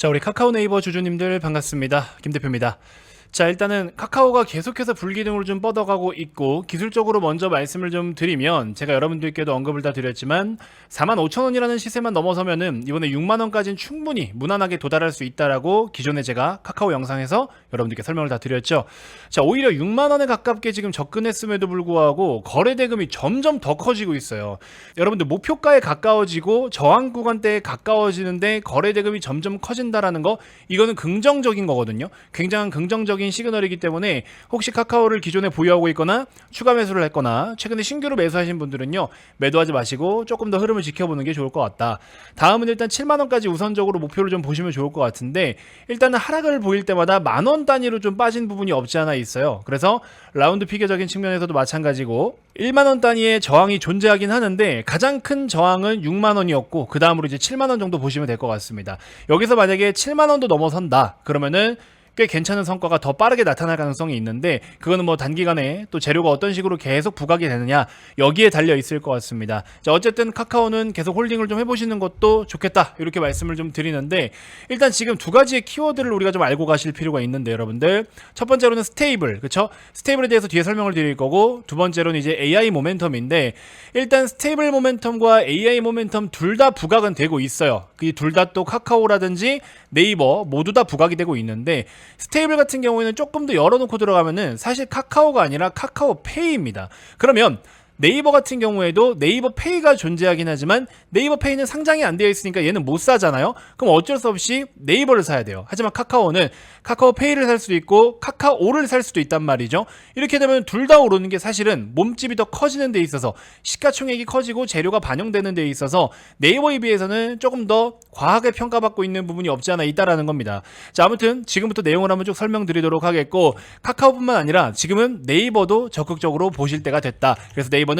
자, 우리 카카오 네이버 주주님들 반갑습니다. 김 대표입니다. 자, 일단은 카카오가 계속해서 불기둥으로 좀 뻗어가고 있고, 기술적으로 먼저 말씀을 좀 드리면, 제가 여러분들께도 언급을 다 드렸지만 45,000원이라는 시세만 넘어서면은 이번에 6만원까지는 충분히 무난하게 도달할 수 있다라고 기존에 제가 카카오 영상에서 여러분들께 설명을 다 드렸죠. 자, 오히려 6만원에 가깝게 지금 접근했음에도 불구하고 거래 대금이 점점 더 커지고 있어요. 여러분들 목표가에 가까워지고 저항 구간대에 가까워지는데 거래 대금이 점점 커진다라는 거, 이거는 긍정적인 거거든요. 굉장한 긍정적인 시그널이기 때문에 혹시 카카오를 기존에 보유하고 있거나 추가 매수를 했거나 최근에 신규로 매수하신 분들은요, 매도하지 마시고 조금 더 흐름을 지켜보는 게 좋을 것 같다. 다음은 일단 7만원까지 우선적으로 목표를 좀 보시면 좋을 것 같은데, 일단은 하락을 보일 때마다 만원 단위로 좀 빠진 부분이 없지 않아 있어요. 그래서 라운드 피겨적인 측면에서도 마찬가지고 1만원 단위의 저항이 존재하긴 하는데, 가장 큰 저항은 6만원이었고 그 다음으로 이제 7만원 정도 보시면 될 것 같습니다. 여기서 만약에 7만원도 넘어선다 그러면은 꽤 괜찮은 성과가 더 빠르게 나타날 가능성이 있는데, 그거는 뭐 단기간에 또 재료가 어떤 식으로 계속 부각이 되느냐, 여기에 달려 있을 것 같습니다. 자, 어쨌든 카카오는 계속 홀딩을 좀 해보시는 것도 좋겠다, 이렇게 말씀을 좀 드리는데, 일단 지금 두 가지의 키워드를 우리가 좀 알고 가실 필요가 있는데, 여러분들 첫 번째로는 스테이블, 그쵸? 스테이블에 대해서 뒤에 설명을 드릴 거고, 두 번째로는 이제 AI 모멘텀인데, 일단 스테이블 모멘텀과 AI 모멘텀 둘 다 부각은 되고 있어요. 이 둘 다 또 카카오라든지 네이버 모두 다 부각이 되고 있는데, 스테이블 같은 경우에는 조금 더 열어놓고 들어가면은 사실 카카오가 아니라 카카오페이입니다. 그러면 네이버 같은 경우에도 네이버 페이가 존재하긴 하지만 네이버 페이는 상장이 안 되어 있으니까 얘는 못 사잖아요. 그럼 어쩔 수 없이 네이버를 사야 돼요. 하지만 카카오는 카카오페이를 살 수도 있고 카카오를 살 수도 있단 말이죠. 이렇게 되면 둘 다 오르는 게 사실은 몸집이 더 커지는 데 있어서, 시가총액이 커지고 재료가 반영되는 데 있어서 네이버에 비해서는 조금 더 과하게 평가받고 있는 부분이 없지 않아 있다라는 겁니다. 자, 아무튼 지금부터 내용을 한번 쭉 설명드리도록 하겠고, 카카오뿐만 아니라 지금은 네이버도 적극적으로 보실 때가 됐다. 그래서 네이버는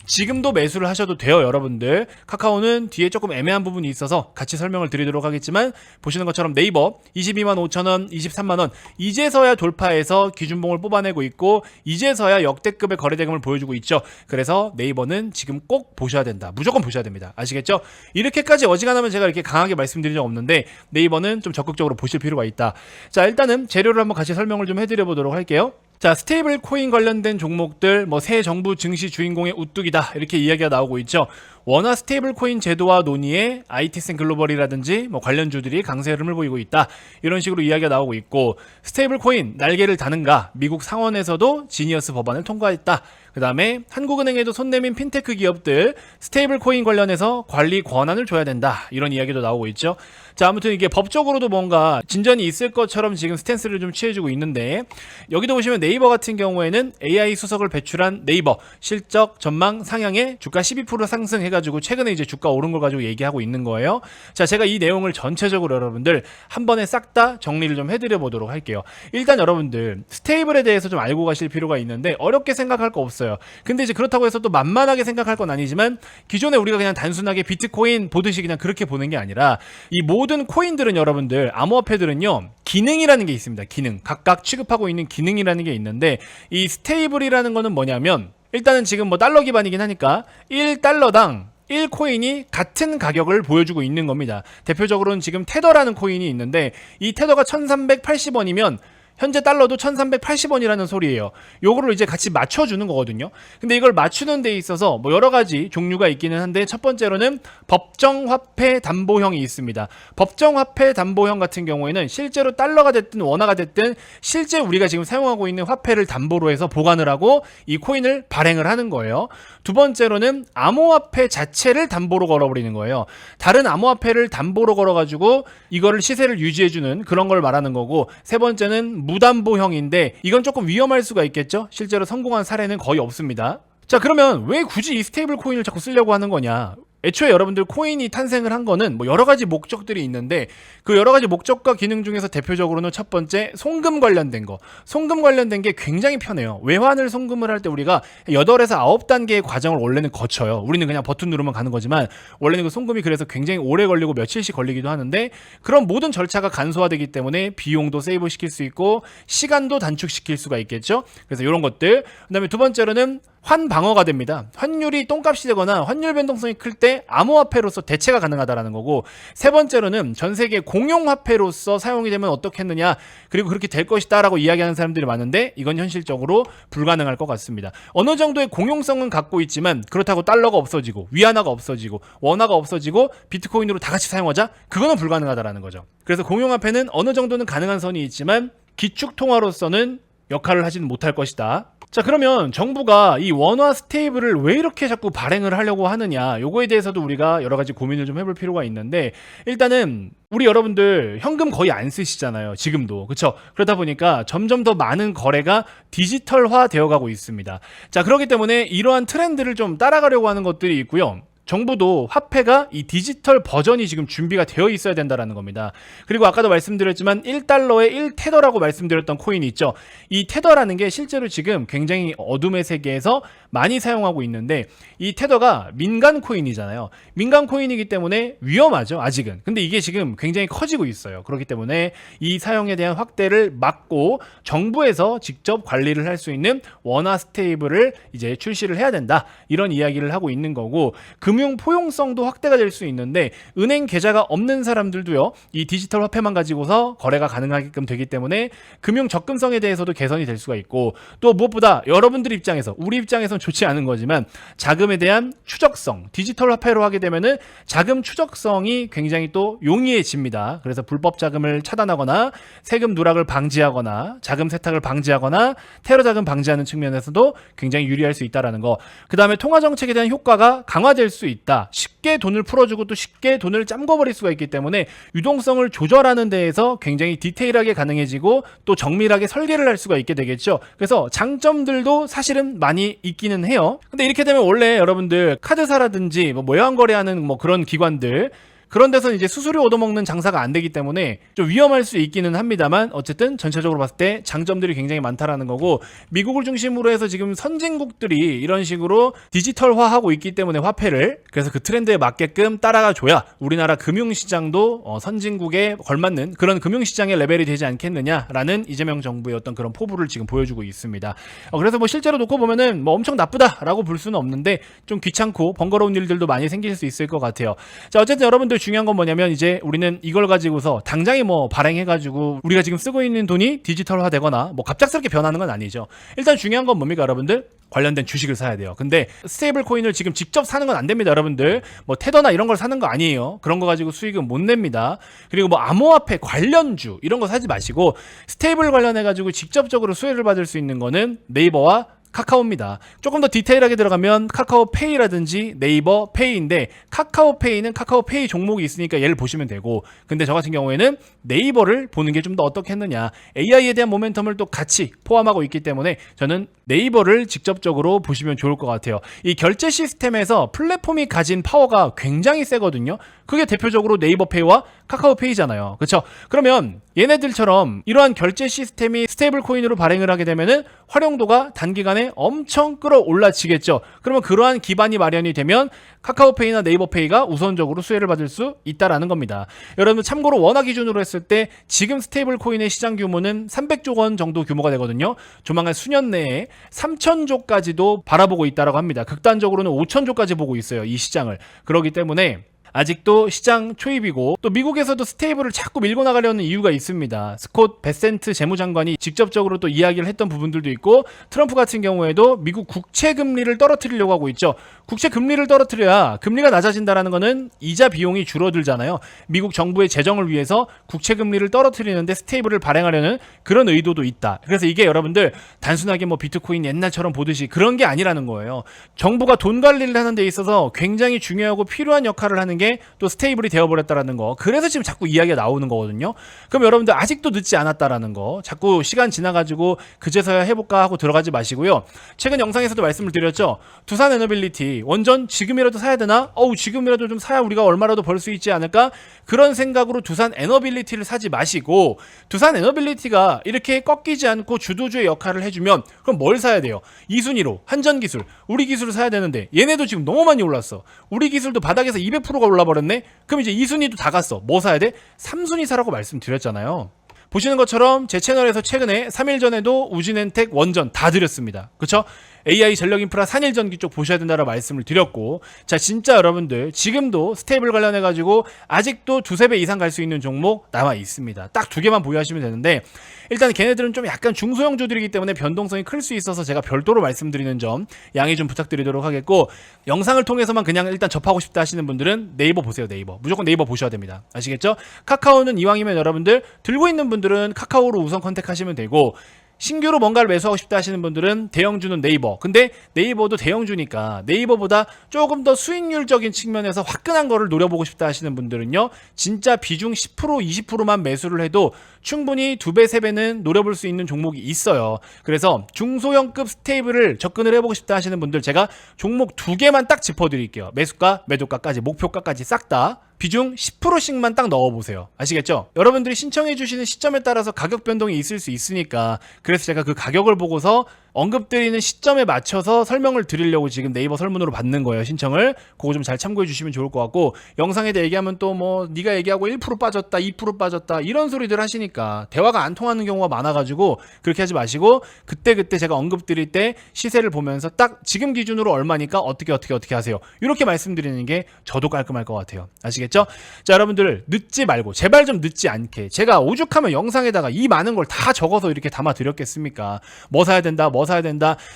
지금도 매수를 하셔도 돼요, 여러분들. 카카오는 뒤에 조금 애매한 부분이 있어서 같이 설명을 드리도록 하겠지만, 보시는 것처럼 네이버 225,000원, 23만원 이제서야 돌파해서 기준봉을 뽑아내고 있고, 이제서야 역대급의 거래대금을 보여주고 있죠. 그래서 네이버는 지금 꼭 보셔야 된다, 무조건 보셔야 됩니다. 아시겠죠? 이렇게까지 어지간하면 제가 이렇게 강하게 말씀드린 적 없는데, 네이버는 좀 적극적으로 보실 필요가 있다. 자, 일단은 재료를 한번 같이 설명을 좀 해드려 보도록 할게요. 자, 스테이블 코인 관련된 종목들, 뭐 새 정부 증시 주인공의 우뚝이다, 이렇게 이야기가 나오고 있죠. 원화 스테이블 코인 제도와 논의에 IT센 글로벌이라든지 뭐 관련주들이 강세 흐름을 보이고 있다, 이런 식으로 이야기가 나오고 있고, 스테이블 코인 날개를 다는가, 미국 상원에서도 지니어스 법안을 통과했다. 그 다음에 한국은행에도 손 내민 핀테크 기업들 스테이블 코인 관련해서 관리 권한을 줘야 된다, 이런 이야기도 나오고 있죠. 자, 아무튼 이게 법적으로도 뭔가 진전이 있을 것처럼 지금 스탠스를 좀 취해주고 있는데, 여기도 보시면 네이버 같은 경우에는 AI 수석을 배출한 네이버 실적 전망 상향에 주가 12% 상승해가지고 최근에 이제 주가 오른 걸 가지고 얘기하고 있는 거예요. 자, 제가 이 내용을 전체적으로 여러분들 한 번에 싹 다 정리를 좀 해드려 보도록 할게요. 일단 여러분들 스테이블에 대해서 좀 알고 가실 필요가 있는데, 어렵게 생각할 거 없어요. 근데 이제 그렇다고 해서 또 만만하게 생각할 건 아니지만, 기존에 우리가 그냥 단순하게 비트코인 보듯이 그냥 그렇게 보는 게 아니라, 이 모든 코인들은 여러분들, 암호화폐들은요, 기능이라는 게 있습니다. 기능, 각각 취급하고 있는 기능이라는 게 있는데, 이 스테이블이라는 거는 뭐냐면, 일단은 지금 뭐 달러 기반이긴 하니까 1달러당 1코인이 같은 가격을 보여주고 있는 겁니다. 대표적으로는 지금 테더라는 코인이 있는데, 이 테더가 1380원이면 현재 달러도 1380원이라는 소리예요. 요거를 이제 같이 맞춰주는 거거든요. 근데 이걸 맞추는 데 있어서 뭐 여러 가지 종류가 있기는 한데, 첫 번째로는 법정화폐 담보형이 있습니다. 법정화폐 담보형 같은 경우에는 실제로 달러가 됐든 원화가 됐든 실제 우리가 지금 사용하고 있는 화폐를 담보로 해서 보관을 하고 이 코인을 발행을 하는 거예요. 두 번째로는 암호화폐 자체를 담보로 걸어버리는 거예요. 다른 암호화폐를 담보로 걸어가지고 이거를 시세를 유지해주는 그런 걸 말하는 거고, 세 번째는 무담보형인데, 이건 조금 위험할 수가 있겠죠. 실제로 성공한 사례는 거의 없습니다. 자, 그러면 왜 굳이 이 스테이블 코인을 자꾸 쓰려고 하는 거냐? 애초에 여러분들 코인이 탄생을 한 거는 뭐 여러 가지 목적들이 있는데, 그 여러 가지 목적과 기능 중에서 대표적으로는 첫 번째, 송금 관련된 거. 송금 관련된 게 굉장히 편해요. 외환을 송금을 할 때 우리가 8에서 9단계의 과정을 원래는 거쳐요. 우리는 그냥 버튼 누르면 가는 거지만, 원래는 그 송금이 그래서 굉장히 오래 걸리고 며칠씩 걸리기도 하는데, 그런 모든 절차가 간소화되기 때문에 비용도 세이브 시킬 수 있고 시간도 단축시킬 수가 있겠죠. 그래서 이런 것들. 그 다음에 두 번째로는 환방어가 됩니다. 환율이 똥값이 되거나 환율 변동성이 클 때 암호화폐로서 대체가 가능하다라는 거고, 세 번째로는 전 세계 공용화폐로서 사용이 되면 어떻겠느냐, 그리고 그렇게 될 것이다 라고 이야기하는 사람들이 많은데 이건 현실적으로 불가능할 것 같습니다. 어느 정도의 공용성은 갖고 있지만 그렇다고 달러가 없어지고 위안화가 없어지고 원화가 없어지고 비트코인으로 다 같이 사용하자? 그거는 불가능하다라는 거죠. 그래서 공용화폐는 어느 정도는 가능한 선이 있지만 기축통화로서는 역할을 하지는 못할 것이다. 자, 그러면 정부가 이 원화 스테이블을 왜 이렇게 자꾸 발행을 하려고 하느냐, 요거에 대해서도 우리가 여러 가지 고민을 좀 해볼 필요가 있는데, 일단은 우리 여러분들 현금 거의 안 쓰시잖아요, 지금도. 그쵸? 그러다 보니까 점점 더 많은 거래가 디지털화 되어 가고 있습니다. 자, 그렇기 때문에 이러한 트렌드를 좀 따라가려고 하는 것들이 있고요. 정부도 화폐가 이 디지털 버전이 지금 준비가 되어 있어야 된다라는 겁니다. 그리고 아까도 말씀드렸지만 1달러에 1테더라고 말씀드렸던 코인이 있죠. 이 테더라는 게 실제로 지금 굉장히 어둠의 세계에서 많이 사용하고 있는데, 이 테더가 민간 코인이잖아요. 민간 코인이기 때문에 위험하죠, 아직은. 근데 이게 지금 굉장히 커지고 있어요. 그렇기 때문에 이 사용에 대한 확대를 막고 정부에서 직접 관리를 할 수 있는 원화 스테이블을 이제 출시를 해야 된다, 이런 이야기를 하고 있는 거고, 금융 포용성도 확대가 될 수 있는데 은행 계좌가 없는 사람들도요, 이 디지털 화폐만 가지고서 거래가 가능하게끔 되기 때문에 금융 접근성에 대해서도 개선이 될 수가 있고, 또 무엇보다 여러분들 입장에서, 우리 입장에서는 좋지 않은 거지만 자금에 대한 추적성, 디지털 화폐로 하게 되면은 자금 추적성이 굉장히 또 용이해집니다. 그래서 불법 자금을 차단하거나 세금 누락을 방지하거나 자금 세탁을 방지하거나 테러 자금 방지하는 측면에서도 굉장히 유리할 수 있다라는 거. 그 다음에 통화 정책에 대한 효과가 강화될 수 있다. 쉽게 돈을 풀어주고 또 쉽게 돈을 잠궈버릴 수가 있기 때문에 유동성을 조절하는 데에서 굉장히 디테일하게 가능해지고 또 정밀하게 설계를 할 수가 있게 되겠죠. 그래서 장점들도 사실은 많이 있기는 해요. 근데 이렇게 되면 원래 여러분들 카드사라든지 뭐 모양 거래하는 뭐 그런 기관들, 그런 데서 이제 수수료 얻어먹는 장사가 안 되기 때문에 좀 위험할 수 있기는 합니다만, 어쨌든 전체적으로 봤을 때 장점들이 굉장히 많다라는 거고, 미국을 중심으로 해서 지금 선진국들이 이런 식으로 디지털화하고 있기 때문에 화폐를, 그래서 그 트렌드에 맞게끔 따라가 줘야 우리나라 금융시장도 선진국에 걸맞는 그런 금융시장의 레벨이 되지 않겠느냐라는 이재명 정부의 어떤 그런 포부를 지금 보여주고 있습니다. 그래서 뭐 실제로 놓고 보면은 뭐 엄청 나쁘다라고 볼 수는 없는데 좀 귀찮고 번거로운 일들도 많이 생길 수 있을 것 같아요. 자, 어쨌든 여러분들 중요한 건 뭐냐면, 이제 우리는 이걸 가지고서 당장에 뭐 발행해가지고 우리가 지금 쓰고 있는 돈이 디지털화 되거나 뭐 갑작스럽게 변하는 건 아니죠. 일단 중요한 건 뭡니까, 여러분들? 관련된 주식을 사야 돼요. 근데 스테이블 코인을 지금 직접 사는 건 안 됩니다, 여러분들. 뭐 테더나 이런 걸 사는 거 아니에요. 그런 거 가지고 수익은 못 냅니다. 그리고 뭐 암호화폐 관련주 이런 거 사지 마시고, 스테이블 관련해가지고 직접적으로 수혜를 받을 수 있는 거는 네이버와 카카오입니다. 조금 더 디테일하게 들어가면 카카오페이라든지 네이버 페이인데, 카카오페이는 카카오페이 종목이 있으니까 얘를 보시면 되고, 근데 저 같은 경우에는 네이버를 보는 게 좀 더 어떻겠느냐, AI에 대한 모멘텀을 또 같이 포함하고 있기 때문에 저는 네이버를 직접적으로 보시면 좋을 것 같아요. 이 결제 시스템에서 플랫폼이 가진 파워가 굉장히 세거든요. 그게 대표적으로 네이버페이와 카카오페이잖아요. 그렇죠? 그러면 얘네들처럼 이러한 결제 시스템이 스테이블 코인으로 발행을 하게 되면은 활용도가 단기간에 엄청 끌어올라지겠죠. 그러면 그러한 기반이 마련이 되면 카카오페이나 네이버페이가 우선적으로 수혜를 받을 수 있다라는 겁니다. 여러분 참고로 원화 기준으로 했을 때 지금 스테이블 코인의 시장 규모는 300조 원 정도 규모가 되거든요. 조만간 수년 내에 3천조까지도 바라보고 있다라고 합니다. 극단적으로는 5천조까지 보고 있어요, 이 시장을. 그렇기 때문에 아직도 시장 초입이고, 또 미국에서도 스테이블을 자꾸 밀고 나가려는 이유가 있습니다. 스콧 베센트 재무장관이 직접적으로 또 이야기를 했던 부분들도 있고, 트럼프 같은 경우에도 미국 국채 금리를 떨어뜨리려고 하고 있죠. 국채 금리를 떨어뜨려야 금리가 낮아진다라는 거는 이자 비용이 줄어들잖아요. 미국 정부의 재정을 위해서 국채 금리를 떨어뜨리는데 스테이블을 발행하려는 그런 의도도 있다. 그래서 이게 여러분들 단순하게 뭐 비트코인 옛날처럼 보듯이 그런 게 아니라는 거예요. 정부가 돈 관리를 하는 데 있어서 굉장히 중요하고 필요한 역할을 하는 게 또 스테이블이 되어버렸다라는 거. 그래서 지금 자꾸 이야기가 나오는 거거든요. 그럼 여러분들 아직도 늦지 않았다라는 거, 자꾸 시간 지나가지고 그제서야 해볼까 하고 들어가지 마시고요. 최근 영상에서도 말씀을 드렸죠. 두산 에너빌리티 원전 지금이라도 사야 되나? 지금이라도 좀 사야 우리가 얼마라도 벌 수 있지 않을까? 그런 생각으로 두산 에너빌리티를 사지 마시고, 두산 에너빌리티가 이렇게 꺾이지 않고 주도주의 역할을 해주면 그럼 뭘 사야 돼요? 2순위로 한전기술, 우리 기술을 사야 되는데 얘네도 지금 너무 많이 올랐어. 우리 기술도 바닥에서 200%가 올라버렸네? 그럼 이제 2순위도 다 갔어. 뭐 사야 돼? 3순위 사라고 말씀드렸잖아요. 보시는 것처럼 제 채널에서 최근에 3일 전에도 우진엔텍 원전 다 드렸습니다. 그쵸? AI 전력 인프라 산일전기 쪽 보셔야 된다라고 말씀을 드렸고, 자 진짜 여러분들 지금도 스테이블 관련해 가지고 아직도 두세 배 이상 갈 수 있는 종목 남아 있습니다. 딱 두 개만 보유하시면 되는데, 일단 걔네들은 좀 약간 중소형주들이기 때문에 변동성이 클 수 있어서 제가 별도로 말씀드리는 점 양해 좀 부탁드리도록 하겠고, 영상을 통해서만 그냥 일단 접하고 싶다 하시는 분들은 네이버 보세요. 네이버 무조건 네이버 보셔야 됩니다. 아시겠죠? 카카오는 이왕이면 여러분들 들고 있는 분들은 카카오로 우선 컨택하시면 되고, 신규로 뭔가를 매수하고 싶다 하시는 분들은 대형주는 네이버. 근데 네이버도 대형주니까 네이버보다 조금 더 수익률적인 측면에서 화끈한 거를 노려보고 싶다 하시는 분들은요, 진짜 비중 10% 20%만 매수를 해도 충분히 2배 3배는 노려볼 수 있는 종목이 있어요. 그래서 중소형급 스테이블을 접근을 해보고 싶다 하시는 분들, 제가 종목 2개만 딱 짚어드릴게요. 매수가 매도가까지 목표가까지 싹 다 비중 10%씩만 딱 넣어보세요. 아시겠죠? 여러분들이 신청해주시는 시점에 따라서 가격 변동이 있을 수 있으니까, 그래서 제가 그 가격을 보고서 언급드리는 시점에 맞춰서 설명을 드리려고 지금 네이버 설문으로 받는 거예요, 신청을. 그거 좀 잘 참고해 주시면 좋을 것 같고, 영상에 대해 얘기하면 또 뭐 네가 얘기하고 1% 빠졌다 2% 빠졌다 이런 소리들 하시니까 대화가 안 통하는 경우가 많아가지고 그렇게 하지 마시고, 그때그때 제가 언급드릴 때 시세를 보면서 딱 지금 기준으로 얼마니까 어떻게 하세요, 이렇게 말씀드리는 게 저도 깔끔할 것 같아요. 아시겠죠? 자 여러분들 늦지 말고 제발 좀 늦지 않게, 제가 오죽하면 영상에다가 이 많은 걸 다 적어서 이렇게 담아 드렸겠습니까? 뭐 사야 된다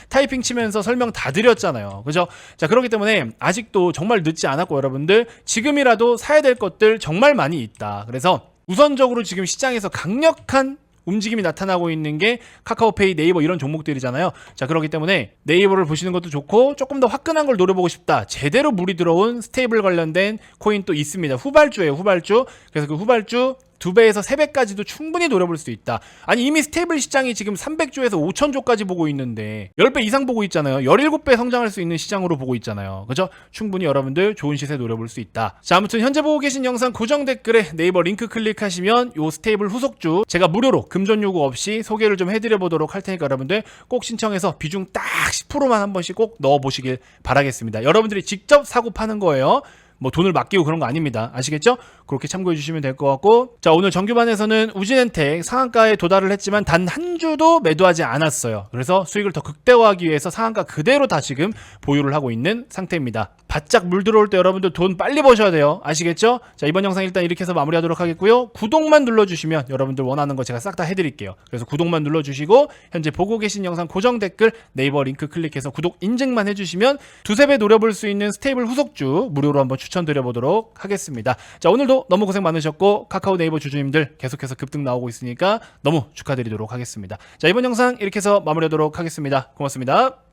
타이핑 치면서 설명 다 드렸잖아요. 그죠? 자 그렇기 때문에 아직도 정말 늦지 않았고, 여러분들 지금이라도 사야 될 것들 정말 많이 있다. 그래서 우선적으로 지금 시장에서 강력한 움직임이 나타나고 있는 게 카카오페이, 네이버 이런 종목들이잖아요. 자 그렇기 때문에 네이버를 보시는 것도 좋고, 조금 더 화끈한 걸 노려보고 싶다, 제대로 물이 들어온 스테이블 관련된 코인 또 있습니다. 후발주예요, 후발주. 그래서 그 후발주 2배에서 3배까지도 충분히 노려볼 수 있다. 아니 이미 스테이블 시장이 지금 300조에서 5천조까지 보고 있는데 10배 이상 보고 있잖아요. 17배 성장할 수 있는 시장으로 보고 있잖아요. 그죠? 충분히 여러분들 좋은 시세 노려볼 수 있다. 자 아무튼 현재 보고 계신 영상 고정 댓글에 네이버 링크 클릭하시면 요 스테이블 후속주 제가 무료로 금전 요구 없이 소개를 좀 해드려 보도록 할 테니까, 여러분들 꼭 신청해서 비중 딱 10%만 한 번씩 꼭 넣어보시길 바라겠습니다. 여러분들이 직접 사고 파는 거예요. 뭐 돈을 맡기고 그런 거 아닙니다. 아시겠죠? 그렇게 참고해 주시면 될 것 같고, 자 오늘 정규반에서는 우진엔텍 상한가에 도달을 했지만 단 한 주도 매도하지 않았어요. 그래서 수익을 더 극대화하기 위해서 상한가 그대로 다 지금 보유를 하고 있는 상태입니다. 바짝 물 들어올 때 여러분들 돈 빨리 버셔야 돼요. 아시겠죠? 자 이번 영상 일단 이렇게 해서 마무리하도록 하겠고요. 구독만 눌러주시면 여러분들 원하는 거 제가 싹 다 해드릴게요. 그래서 구독만 눌러주시고, 현재 보고 계신 영상 고정 댓글 네이버 링크 클릭해서 구독 인증만 해주시면 2~3배 노려볼 수 있는 스테이블 후속주 무료로 한번 추천드려보도록 하겠습니다. 자 오늘도 너무 고생 많으셨고, 카카오 네이버 주주님들 계속해서 급등 나오고 있으니까 너무 축하드리도록 하겠습니다. 자 이번 영상 이렇게 해서 마무리하도록 하겠습니다. 고맙습니다.